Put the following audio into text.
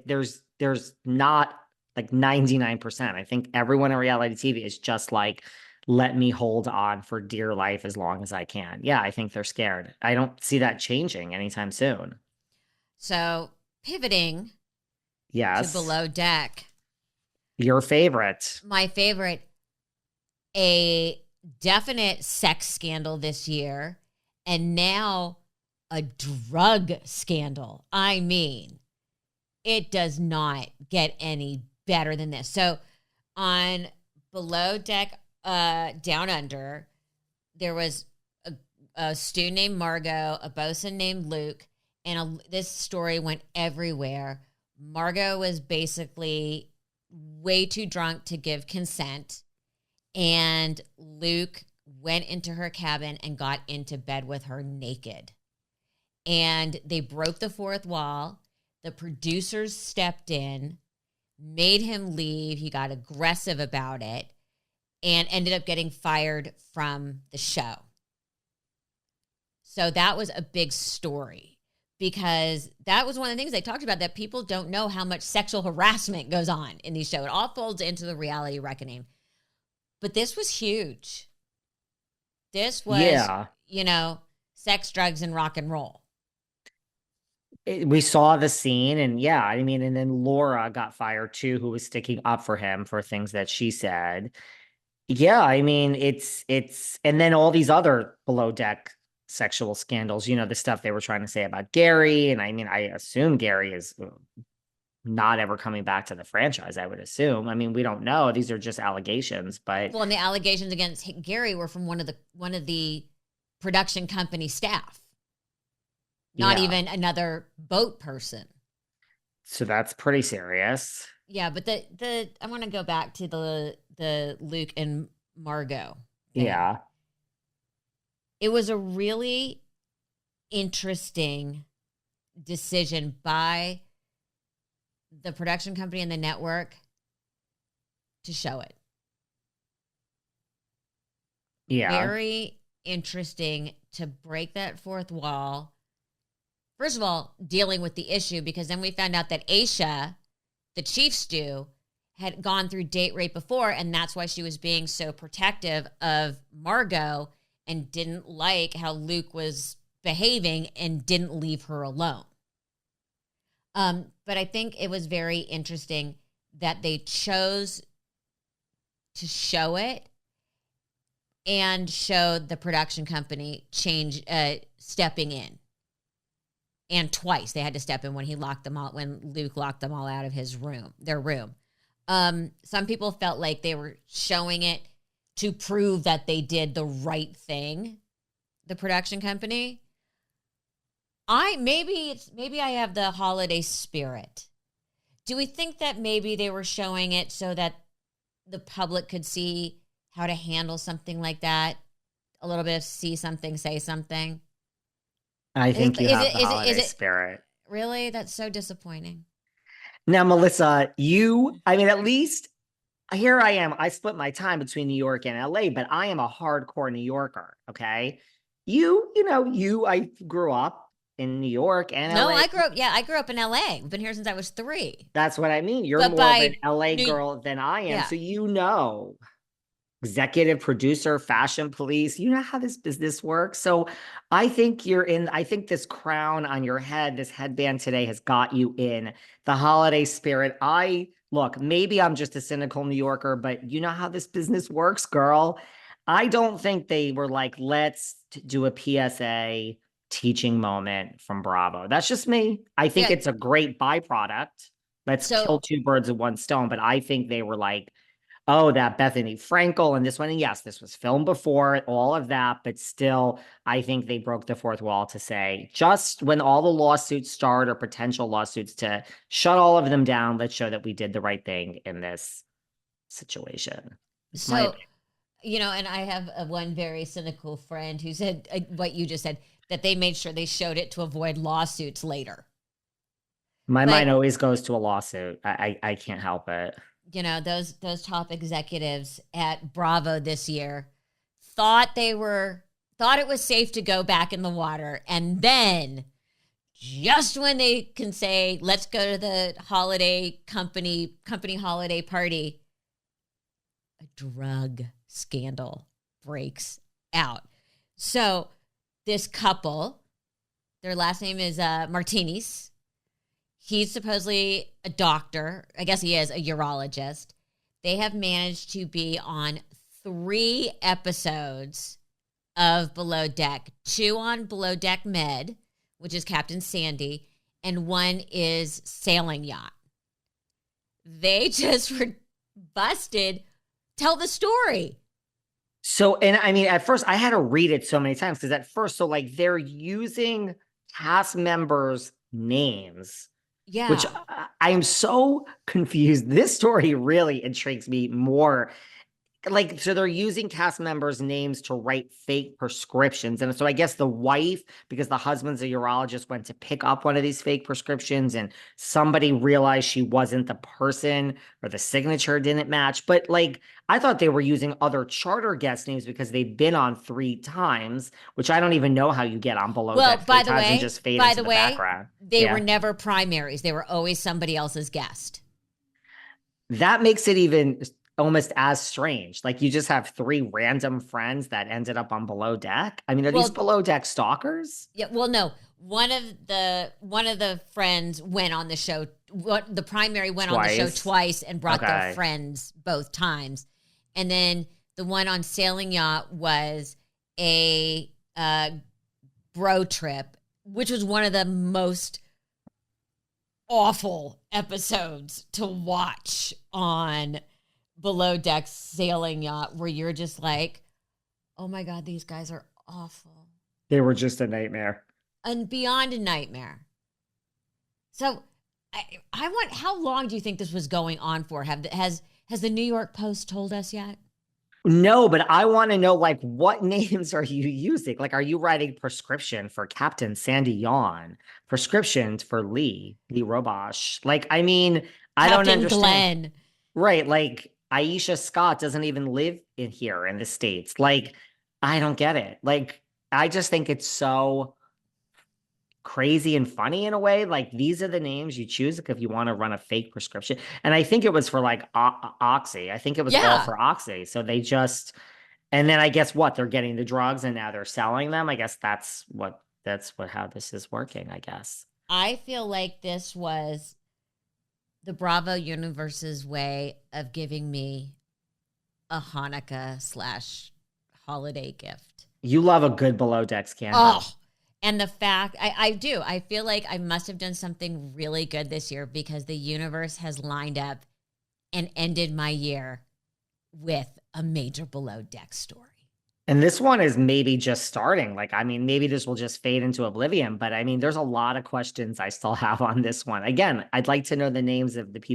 There's not like 99%. I think everyone in reality TV is just like, let me hold on for dear life as long as I can. Yeah, I think they're scared. I don't see that changing anytime soon. So pivoting to Yes. Below Deck, Your favorite. my favorite, a definite sex scandal this year, and now a drug scandal. I mean, it does not get any better than this. So on Below Deck, Down Under, there was a stew named Margot, a bosun named Luke, and this story went everywhere. Margot was basically way too drunk to give consent, and Luke went into her cabin and got into bed with her naked. And they broke the fourth wall. The producers stepped in, made him leave. He got aggressive about it and ended up getting fired from the show. So that was a big story because that was one of the things they talked about, that people don't know how much sexual harassment goes on in these shows. It all folds into the reality reckoning. But this was huge. This was, Yeah. sex, drugs, and rock and roll. We saw the scene, and yeah, I mean, and then Laura got fired too, who was sticking up for him for things that she said. Yeah, I mean, and then all these other below deck sexual scandals, the stuff they were trying to say about Gary. And I mean, I assume Gary is not ever coming back to the franchise, I would assume. I mean, we don't know. These are just allegations, but Well, and the allegations against Gary were from one of the production company staff, not yeah. even another boat person. So that's pretty serious. Yeah, but I want to go back to the Luke and Margot thing. Yeah. It was a really interesting decision by the production company and the network to show it. Yeah. Very interesting to break that fourth wall. First of all, dealing with the issue, because then we found out that Aisha, the chief stew, had gone through date rape before, and that's why she was being so protective of Margot and didn't like how Luke was behaving and didn't leave her alone. But I think it was very interesting that they chose to show it and showed the production company stepping in. And twice they had to step in when Luke locked them all out of their room. Some people felt like they were showing it to prove that they did the right thing, the production company. Maybe I have the holiday spirit. Do we think that maybe they were showing it so that the public could see how to handle something like that? A little bit of see something, say something. I think you have the holiday spirit. Really? That's so disappointing. Now, Melissa, at least here I am. I split my time between New York and LA, but I am a hardcore New Yorker. Okay. I grew up in New York and No, LA. I grew up in LA. I've been here since I was 3. That's what I mean. You're more of an LA girl than I am. Yeah. So executive producer, fashion police, you know how this business works. So I think I think this crown on your head, this headband today has got you in the holiday spirit. Maybe I'm just a cynical New Yorker, but you know how this business works, girl. I don't think they were like, let's do a PSA teaching moment from Bravo. That's just me. I think it's a great byproduct. Let's kill two birds with one stone. But I think they were like, oh, that Bethenny Frankel and this one. And yes, this was filmed before, all of that. But still, I think they broke the fourth wall to say, just when all the lawsuits start or potential lawsuits, to shut all of them down, let's show that we did the right thing in this situation. So, and I have one very cynical friend who said what you just said, that they made sure they showed it to avoid lawsuits later. My mind always goes to a lawsuit. I can't help it. Those top executives at Bravo this year thought it was safe to go back in the water, and then just when they can say, let's go to the company holiday party, a drug scandal breaks out. So this couple, their last name is Martinez. He's supposedly a doctor. I guess he is a urologist. They have managed to be on 3 episodes of Below Deck, 2 on Below Deck Med, which is Captain Sandy, and 1 is Sailing Yacht. They just were busted. Tell the story. So, and I mean, at first I had to read it so many times because at first, so like they're using cast members' names, which Yeah. I am so confused. This story really intrigues me more. Like, so they're using cast members' names to write fake prescriptions. And so I guess the wife, because the husband's a urologist, went to pick up one of these fake prescriptions and somebody realized she wasn't the person or the signature didn't match. But like, I thought they were using other charter guest names because they've been on 3 times, which I don't even know how you get on Below Deck 3 times and just fade into the background. They were never primaries. They were always somebody else's guest. That makes it even almost as strange. Like you just have 3 random friends that ended up on Below Deck. I mean, are these Below Deck stalkers? Yeah. Well, no. One of the friends went on the show. The primary went on the show twice and brought their friends both times, and then the one on Sailing Yacht was a bro trip, which was one of the most awful episodes to watch on Below Deck Sailing Yacht, where you're just like, oh my God, these guys are awful. They were just a nightmare. And beyond a nightmare. So I want, how long do you think this was going on for? Has the New York Post told us yet? No, but I want to know, like, what names are you using? Like, are you writing prescription for Captain Sandy Yawn? Prescriptions for Lee RHOBH? Like, I mean, I don't understand. Glenn. Right, like Aisha Scott doesn't even live in here in the States. Like, I don't get it. Like, I just think it's so crazy and funny in a way. Like, these are the names you choose if you want to run a fake prescription. And I think it was for like Oxy. I think it was all for Oxy. So they just, and then I guess what, they're getting the drugs and now they're selling them. I guess that's how this is working, I guess. I feel like this was the Bravo universe's way of giving me a Hanukkah / holiday gift. You love a good Below Deck scandal. Oh, and the fact, I do. I feel like I must have done something really good this year because the universe has lined up and ended my year with a major Below Deck story. And this one is maybe just starting. Like, I mean, maybe this will just fade into oblivion. But I mean, there's a lot of questions I still have on this one. Again, I'd like to know the names of the people